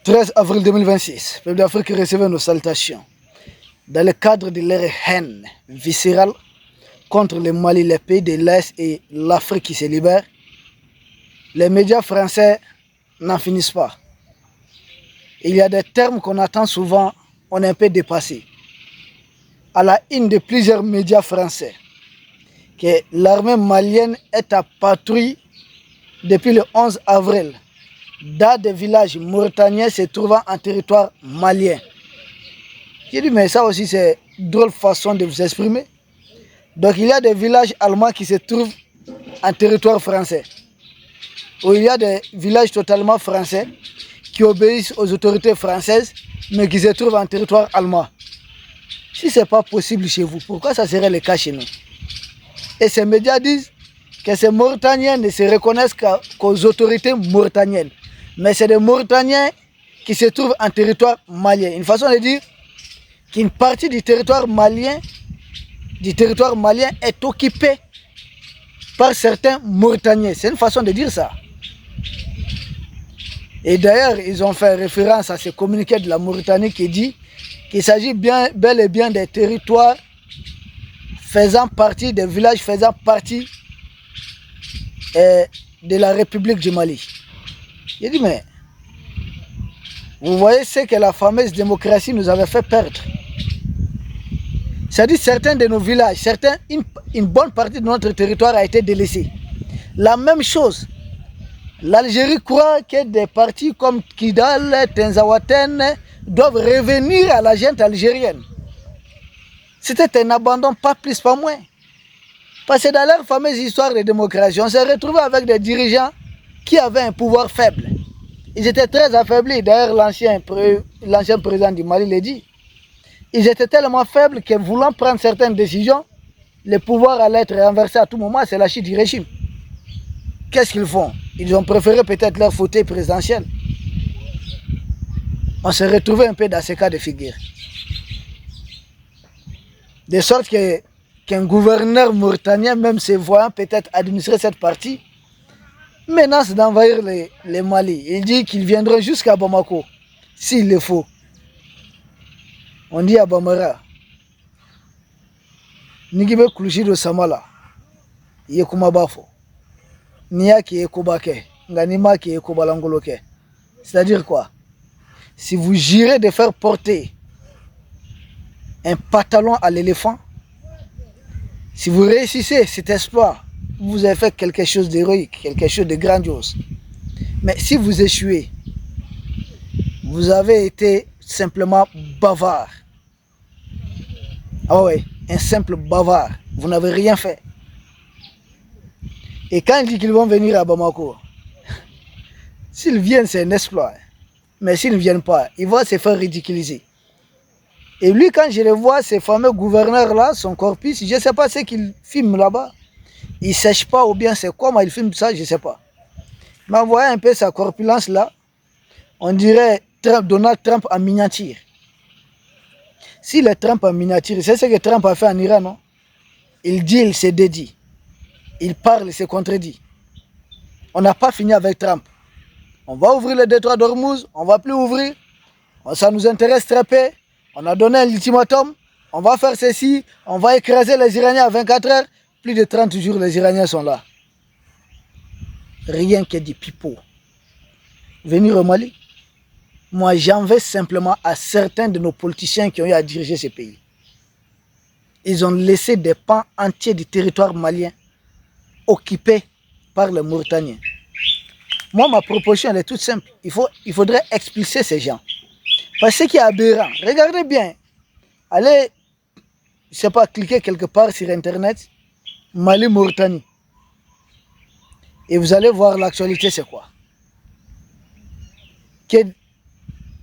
13 avril 2026, peuple d'Afrique recevait nos salutations. Dans le cadre de leur haine viscérale contre le Mali, les pays de l'Est et l'Afrique qui se libèrent, les médias français n'en finissent pas. Il y a des termes qu'on entend souvent, on est un peu dépassé. À la une de plusieurs médias français, que l'armée malienne est à patrouille depuis le 11 avril dans des villages mauritaniens se trouvant en territoire malien. J'ai dit, mais ça aussi c'est une drôle façon de vous exprimer. Donc il y a des villages allemands qui se trouvent en territoire français. Ou il y a des villages totalement français qui obéissent aux autorités françaises, mais qui se trouvent en territoire allemand. Si ce n'est pas possible chez vous, pourquoi ça serait le cas chez nous? Et ces médias disent que ces Mauritaniens ne se reconnaissent qu'aux autorités mauritaniennes. Mais c'est des Mauritaniens qui se trouvent en territoire malien. Une façon de dire qu'une partie du territoire malien est occupée par certains Mauritaniens. C'est une façon de dire ça. Et d'ailleurs, ils ont fait référence à ce communiqué de la Mauritanie qui dit qu'il s'agit bel et bien des territoires faisant partie, des villages faisant partie de la République du Mali. J'ai dit, mais vous voyez ce que la fameuse démocratie nous avait fait perdre. C'est-à-dire certains de nos villages, une bonne partie de notre territoire a été délaissée. La même chose, l'Algérie croit que des partis comme Kidal, Tenzawaten doivent revenir à la junte algérienne. C'était un abandon, pas plus, pas moins. Parce que dans leur fameuse histoire de démocratie, on s'est retrouvé avec des dirigeants qui avaient un pouvoir faible. Ils étaient très affaiblis. D'ailleurs, l'ancien président du Mali l'a dit. Ils étaient tellement faibles que voulant prendre certaines décisions, le pouvoir allait être renversé à tout moment. C'est la chute du régime. Qu'est-ce qu'ils font? Ils ont préféré peut-être leur fauteuil présidentiel. On s'est retrouvé un peu dans ce cas de figure. De sorte qu'un gouverneur mauritanien, même se voyant peut-être administrer cette partie, menace d'envahir les Mali. Il dit qu'ils viendront jusqu'à Bamako, s'il le faut. On dit à Bamara, Nigibe Kuluchido Samala, Yekumabafo, Niaki Yekubake, Nganima ki Yekubalangoloke. C'est-à-dire quoi? Si vous jurez de faire porter un pantalon à l'éléphant, si vous réussissez cet exploit, vous avez fait quelque chose d'héroïque, quelque chose de grandiose. Mais si vous échouez, vous avez été simplement bavard. Ah ouais, un simple bavard. Vous n'avez rien fait. Et quand il dit qu'ils vont venir à Bamako, s'ils viennent, c'est un exploit. Mais s'ils ne viennent pas, ils vont se faire ridiculiser. Et lui, quand je le vois, ces fameux gouverneurs-là, son corpus, je ne sais pas ce qu'il filme là-bas. Il ne sèche pas ou bien c'est comment il filme ça, je ne sais pas. Mais on voit un peu sa corpulence là. On dirait Donald Trump en miniature. S'il est Trump en miniature, c'est ce que Trump a fait en Iran, non? Il dit, il se dédie. Il parle, il se contredit. On n'a pas fini avec Trump. On va ouvrir le détroit d'Ormuz, on ne va plus ouvrir. Ça nous intéresse très peu. On a donné un ultimatum. On va faire ceci, on va écraser les Iraniens à 24 heures. Plus de 30 jours, les Iraniens sont là. Rien que du pipeau. Venir au Mali, moi j'en veux simplement à certains de nos politiciens qui ont eu à diriger ce pays. Ils ont laissé des pans entiers du territoire malien occupés par les Mauritaniens. Moi, ma proposition, elle est toute simple. Il faudrait expulser ces gens. Parce que ce qui est aberrant, regardez bien. Allez, je ne sais pas, cliquez quelque part sur Internet, Mali-Mauritanie. Et vous allez voir l'actualité, c'est quoi? Que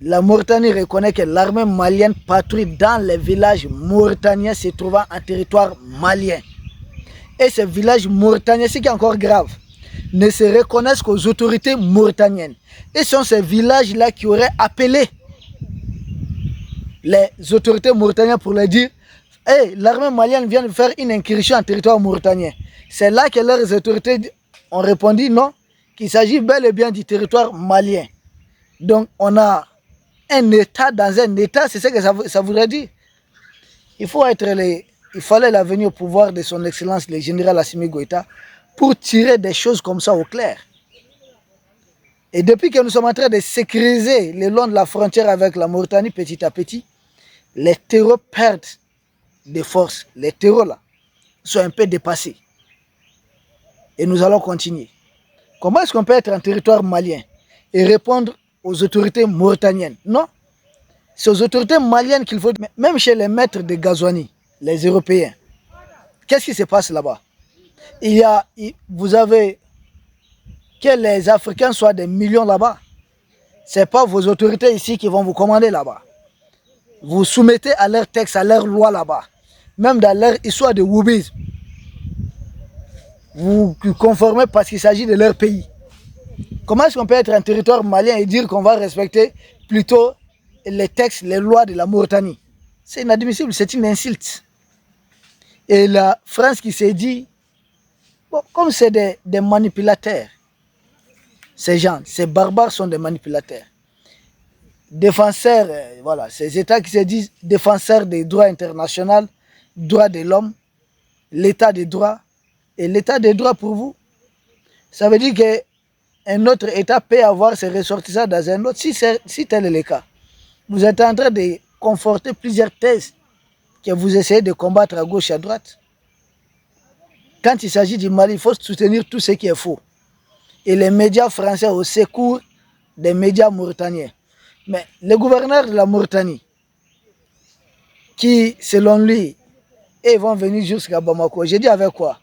la Mauritanie reconnaît que l'armée malienne patrouille dans les villages mauritaniens se trouvant en territoire malien. Et ces villages mauritaniens, ce qui est encore grave, ne se reconnaissent qu'aux autorités mauritaniennes. Et ce sont ces villages-là qui auraient appelé les autorités mauritaniennes pour leur dire hey, l'armée malienne vient de faire une incursion en territoire mauritanien. C'est là que leurs autorités ont répondu non, qu'il s'agit bel et bien du territoire malien. Donc on a un État dans un État, c'est ce que ça voudrait dire. Il fallait la venue au pouvoir de son Excellence le général Assimi Goïta pour tirer des choses comme ça au clair. Et depuis que nous sommes en train de sécuriser le long de la frontière avec la Mauritanie, petit à petit, les terreaux perdent de force. Les terreaux là sont un peu dépassés. Et nous allons continuer. Comment est-ce qu'on peut être en territoire malien et répondre aux autorités mauritaniennes? Non. C'est aux autorités maliennes qu'il faut... Même chez les maîtres de Gazouani, les Européens, qu'est-ce qui se passe là-bas? Vous avez... Que les Africains soient des millions là-bas. Ce n'est pas vos autorités ici qui vont vous commander là-bas. Vous soumettez à leurs textes, à leurs lois là-bas. Même dans leur histoire de woubisme. Vous conformez parce qu'il s'agit de leur pays. Comment est-ce qu'on peut être un territoire malien et dire qu'on va respecter plutôt les textes, les lois de la Mauritanie? C'est inadmissible, c'est une insulte. Et la France qui s'est dit, bon, comme c'est des manipulateurs, ces gens, ces barbares sont des manipulateurs. Défenseurs, voilà, ces États qui se disent défenseurs des droits internationaux, droits de l'homme, l'état de droit. Et l'état de droit pour vous, ça veut dire qu'un autre État peut avoir ses ressortissants dans un autre, si tel est le cas. Vous êtes en train de conforter plusieurs thèses que vous essayez de combattre à gauche et à droite. Quand il s'agit du Mali, il faut soutenir tout ce qui est faux. Et les médias français au secours des médias mauritaniens. Mais le gouverneur de la Mauritanie, qui, selon lui, ils vont venir jusqu'à Bamako, j'ai dit avec quoi?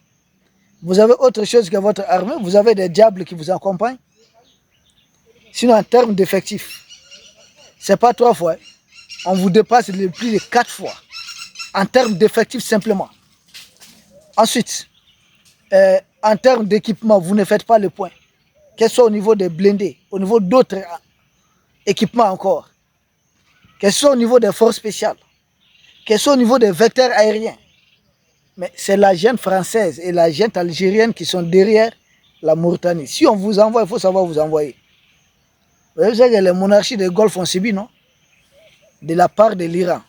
Vous avez autre chose que votre armée, vous avez des diables qui vous accompagnent. Sinon, en termes d'effectifs, ce n'est pas 3 fois, on vous dépasse de plus de 4 fois. En termes d'effectifs simplement. Ensuite, en termes d'équipement, vous ne faites pas le point. Que ce soit au niveau des blindés, au niveau d'autres équipements encore, que ce soit au niveau des forces spéciales, que ce soit au niveau des vecteurs aériens. Mais c'est la junte française et la junte algérienne qui sont derrière la Mauritanie. Si on vous envoie, il faut savoir vous envoyer. Vous savez que les monarchies des Golfe ont subi, non? De la part de l'Iran.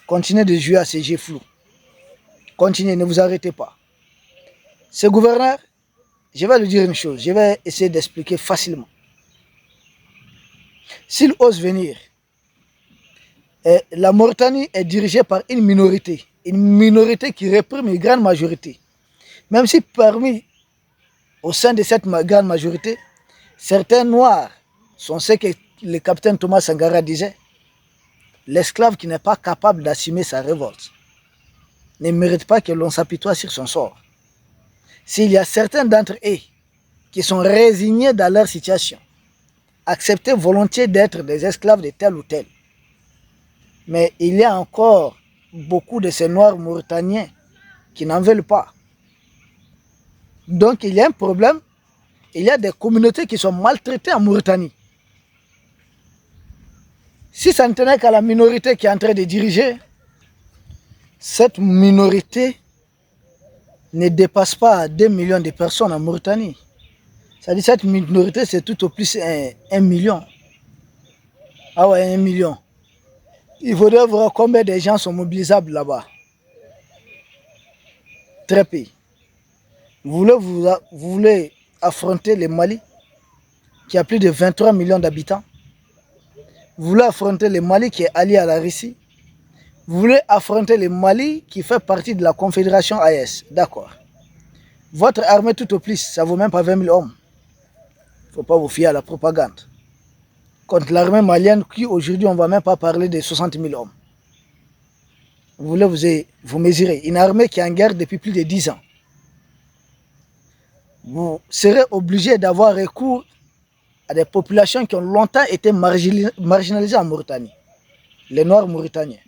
Continuez de jouer à ces jeux flous. Continuez, ne vous arrêtez pas. Ce gouverneur, je vais lui dire une chose, je vais essayer d'expliquer facilement. S'il ose venir, la Mauritanie est dirigée par une minorité qui réprime une grande majorité. Même si au sein de cette grande majorité, certains Noirs sont ceux que le capitaine Thomas Sankara disait, l'esclave qui n'est pas capable d'assumer sa révolte ne mérite pas que l'on s'apitoie sur son sort. S'il y a certains d'entre eux qui sont résignés dans leur situation, acceptez volontiers d'être des esclaves de tel ou tel. Mais il y a encore beaucoup de ces Noirs mauritaniens qui n'en veulent pas. Donc il y a un problème, il y a des communautés qui sont maltraitées en Mauritanie. Si ça ne tenait qu'à la minorité qui est en train de diriger, cette minorité ne dépasse pas 2 millions de personnes en Mauritanie. C'est-à-dire que cette minorité, c'est tout au plus 1 million. Ah ouais, 1 million. Il faudrait voir combien de gens sont mobilisables là-bas. Très peu. Vous voulez affronter le Mali, qui a plus de 23 millions d'habitants. Vous voulez affronter le Mali qui est allié à la Russie. Vous voulez affronter le Mali qui fait partie de la Confédération AES. D'accord. Votre armée tout au plus, ça ne vaut même pas 20 000 hommes. Il ne faut pas vous fier à la propagande. Contre l'armée malienne qui aujourd'hui on ne va même pas parler de 60 000 hommes. Vous voulez vous mesurer. Une armée qui est en guerre depuis plus de 10 ans. Vous serez obligé d'avoir recours à des populations qui ont longtemps été marginalisées en Mauritanie. Les Noirs mauritaniens.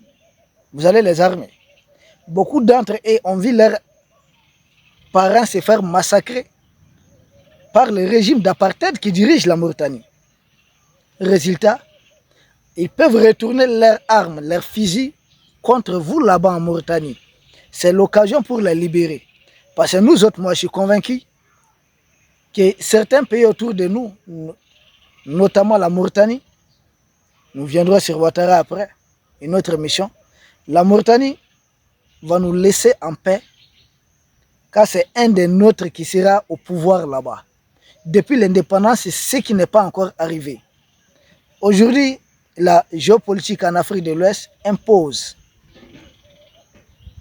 Vous allez les armer. Beaucoup d'entre eux ont vu leurs parents se faire massacrer par le régime d'apartheid qui dirige la Mauritanie. Résultat, ils peuvent retourner leurs armes, leurs fusils contre vous là-bas en Mauritanie. C'est l'occasion pour les libérer. Parce que nous autres, moi je suis convaincu que certains pays autour de nous notamment la Mauritanie. Nous viendrons sur Ouattara après, une autre mission. La Mauritanie va nous laisser en paix car c'est un des nôtres qui sera au pouvoir là-bas. Depuis l'indépendance, c'est ce qui n'est pas encore arrivé. Aujourd'hui, la géopolitique en Afrique de l'Ouest impose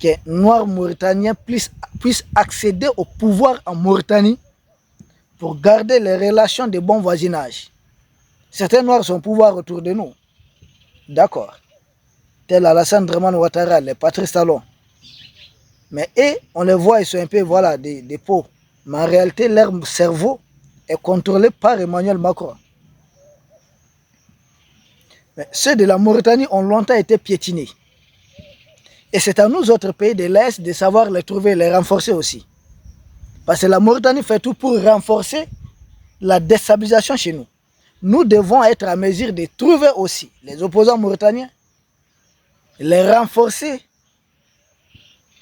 que Noirs Mauritaniens puissent accéder au pouvoir en Mauritanie pour garder les relations de bon voisinage. Certains Noirs sont au pouvoir autour de nous. D'accord. Tel Alassane Draman Ouattara, les Patrice Talon. Mais eux, on les voit, ils sont un peu voilà, des pots. Mais en réalité, leur cerveau est contrôlé par Emmanuel Macron. Mais ceux de la Mauritanie ont longtemps été piétinés. Et c'est à nous autres pays de l'Est de savoir les trouver, les renforcer aussi. Parce que la Mauritanie fait tout pour renforcer la déstabilisation chez nous. Nous devons être à mesure de trouver aussi les opposants mauritaniens, les renforcer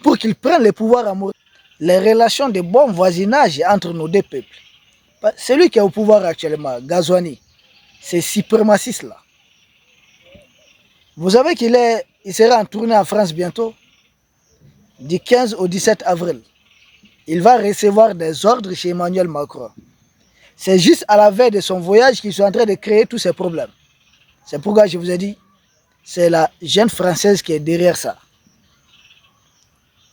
pour qu'ils prennent le pouvoir en Mauritanie. Les relations de bon voisinage entre nos deux peuples. Celui qui est au pouvoir actuellement, Ghazouani, c'est suprémaciste là. Vous savez qu'il sera en tournée en France bientôt, du 15 au 17 avril. Il va recevoir des ordres chez Emmanuel Macron. C'est juste à la veille de son voyage qu'ils sont en train de créer tous ces problèmes. C'est pourquoi je vous ai dit, c'est la jeune française qui est derrière ça.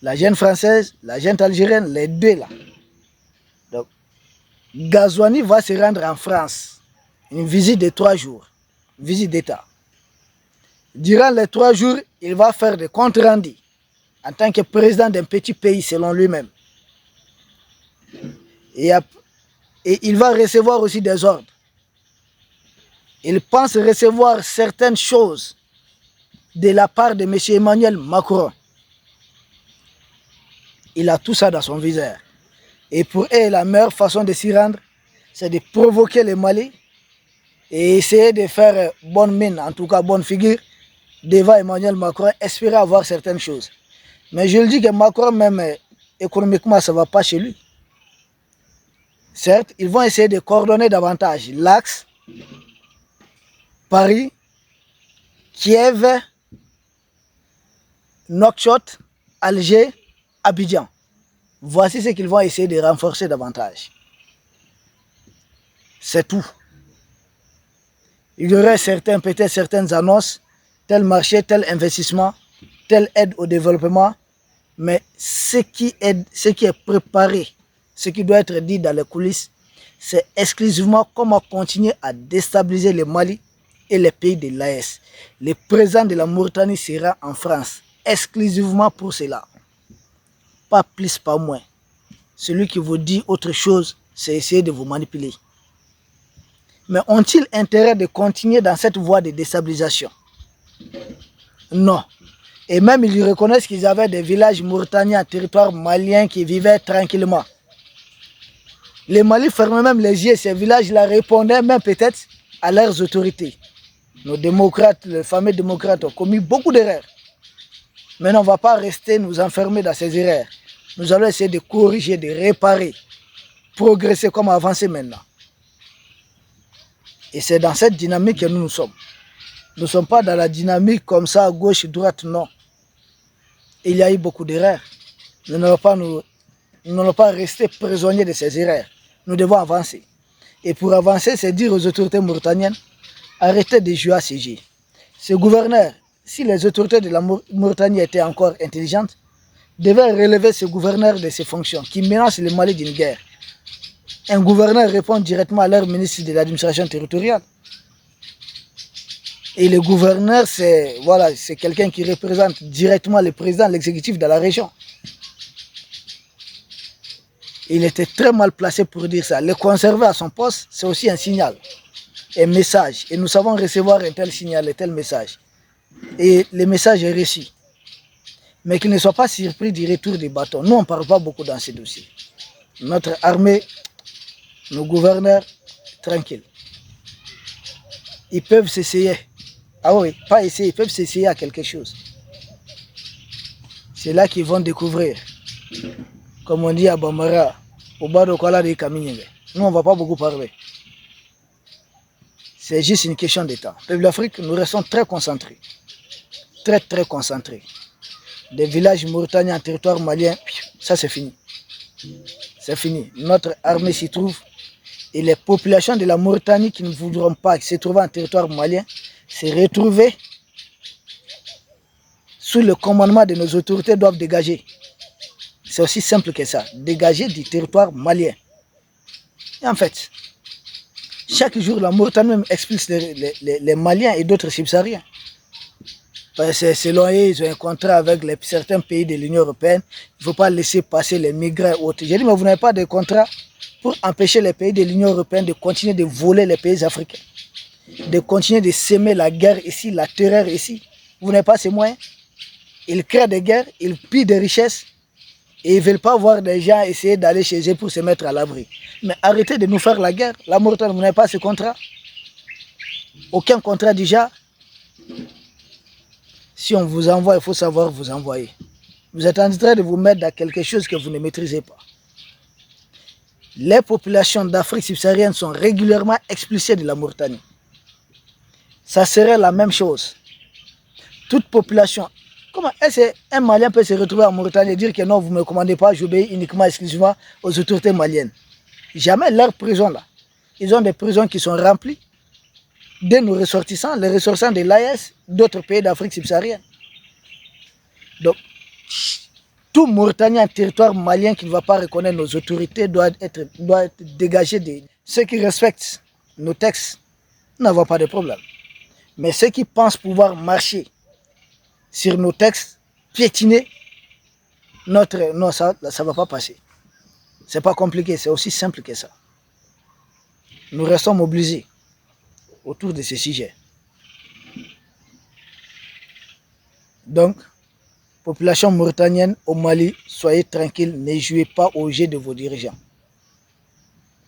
La jeune française, la jeune algérienne, les deux là. Donc, Ghazouani va se rendre en France. Une visite de 3 jours. Visite d'État. Durant les 3 jours, il va faire des comptes rendus en tant que président d'un petit pays selon lui-même. Et il va recevoir aussi des ordres. Il pense recevoir certaines choses de la part de M. Emmanuel Macron. Il a tout ça dans son viseur. Et pour eux, la meilleure façon de s'y rendre, c'est de provoquer les Mali et essayer de faire bonne mine, en tout cas bonne figure, devant Emmanuel Macron, espérer avoir certaines choses. Mais je le dis que Macron, même économiquement, ça ne va pas chez lui. Certes, ils vont essayer de coordonner davantage l'axe, Paris, Kiev, Nouakchott, Alger, Abidjan. Voici ce qu'ils vont essayer de renforcer davantage. C'est tout. Il y aurait peut-être certaines annonces, tel marché, tel investissement, telle aide au développement, mais ce qui est préparé, ce qui doit être dit dans les coulisses, c'est exclusivement comment continuer à déstabiliser le Mali et les pays de l'AES. Le président de la Mauritanie sera en France, exclusivement pour cela. Pas plus, pas moins. Celui qui vous dit autre chose, c'est essayer de vous manipuler. Mais ont-ils intérêt de continuer dans cette voie de déstabilisation? Non. Et même ils reconnaissent qu'ils avaient des villages mauritaniens, territoire malien qui vivaient tranquillement. Les Mali fermaient même les yeux, ces villages-là répondaient même peut-être à leurs autorités. Nos démocrates, les fameux démocrates ont commis beaucoup d'erreurs. Mais on ne va pas rester nous enfermer dans ces erreurs. Nous allons essayer de corriger, de réparer, progresser comme avancer maintenant. Et c'est dans cette dynamique que nous sommes. Nous ne sommes pas dans la dynamique comme ça, gauche, droite, non. Il y a eu beaucoup d'erreurs. Nous n'allons pas rester prisonniers de ces erreurs. Nous devons avancer. Et pour avancer, c'est dire aux autorités mauritaniennes, arrêtez de jouer à ces jeux. Ces gouverneurs, si les autorités de la Mauritanie étaient encore intelligentes, devaient relever ces gouverneurs de ces fonctions qui menacent le Mali d'une guerre. Un gouverneur répond directement à leur ministre de l'administration territoriale. Et le gouverneur, c'est quelqu'un qui représente directement le président, l'exécutif de la région. Il était très mal placé pour dire ça. Le conserver à son poste, c'est aussi un signal, un message. Et nous savons recevoir un tel signal, un tel message. Et le message est reçu. Mais qu'il ne soit pas surpris du retour des bâtons. Nous, on ne parle pas beaucoup dans ces dossiers. Notre armée, nos gouverneurs, tranquilles. Ils peuvent s'essayer. Ah oui, pas essayer, ils peuvent s'essayer à quelque chose. C'est là qu'ils vont découvrir. Comme on dit à Bambara, au bas de Kuala de Kaminyenge. Nous, on ne va pas beaucoup parler. C'est juste une question de temps. Peuple d'Afrique, nous restons très concentrés. Très concentrés. Des villages mauritaniens en territoire malien, ça c'est fini. C'est fini. Notre armée s'y trouve. Et les populations de la Mauritanie qui ne voudront pas se trouver en territoire malien se retrouver sous le commandement de nos autorités doivent dégager. C'est aussi simple que ça. Dégager du territoire malien. Et en fait, chaque jour, la Mauritanie même expulse les Maliens et d'autres subsahariens. Parce que selon eux, ils ont un contrat avec certains pays de l'Union européenne. Il ne faut pas laisser passer les migrants et autres. J'ai dit, mais vous n'avez pas de contrat pour empêcher les pays de l'Union européenne de continuer de voler les pays africains. De continuer de semer la guerre ici, la terreur ici. Vous n'avez pas ces moyens. Ils créent des guerres, ils pillent des richesses. Et ils ne veulent pas voir des gens essayer d'aller chez eux pour se mettre à l'abri. Mais arrêtez de nous faire la guerre. La Mauritanie, vous n'avez pas ce contrat. Aucun contrat déjà. Si on vous envoie, il faut savoir vous envoyer. Vous êtes en train de vous mettre dans quelque chose que vous ne maîtrisez pas. Les populations d'Afrique subsaharienne sont régulièrement expulsées de la Mauritanie. Ça serait la même chose. Toute population. Comment est-ce qu'un Malien peut se retrouver en Mauritanie et dire que non, vous ne me commandez pas, j'obéis uniquement, exclusivement aux autorités maliennes? Jamais leurs prisons là. Ils ont des prisons qui sont remplies de nos ressortissants, les ressortissants de l'AES, d'autres pays d'Afrique subsaharienne. Donc, tout Mauritanien en territoire malien qui ne va pas reconnaître nos autorités doit être dégagé. Ceux qui respectent nos textes n'avons pas de problème. Mais ceux qui pensent pouvoir marcher sur nos textes, piétiner notre... Non, ça ne va pas passer. C'est pas compliqué, c'est aussi simple que ça. Nous restons mobilisés autour de ce sujet. Donc, population mauritanienne au Mali, soyez tranquilles, ne jouez pas au jeu de vos dirigeants.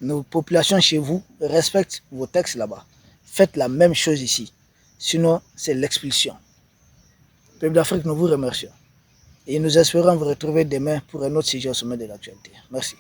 Nos populations chez vous respectent vos textes là-bas. Faites la même chose ici. Sinon, c'est l'expulsion. Peuple d'Afrique, nous vous remercions. Et nous espérons vous retrouver demain pour un autre sujet au sommet de l'actualité. Merci.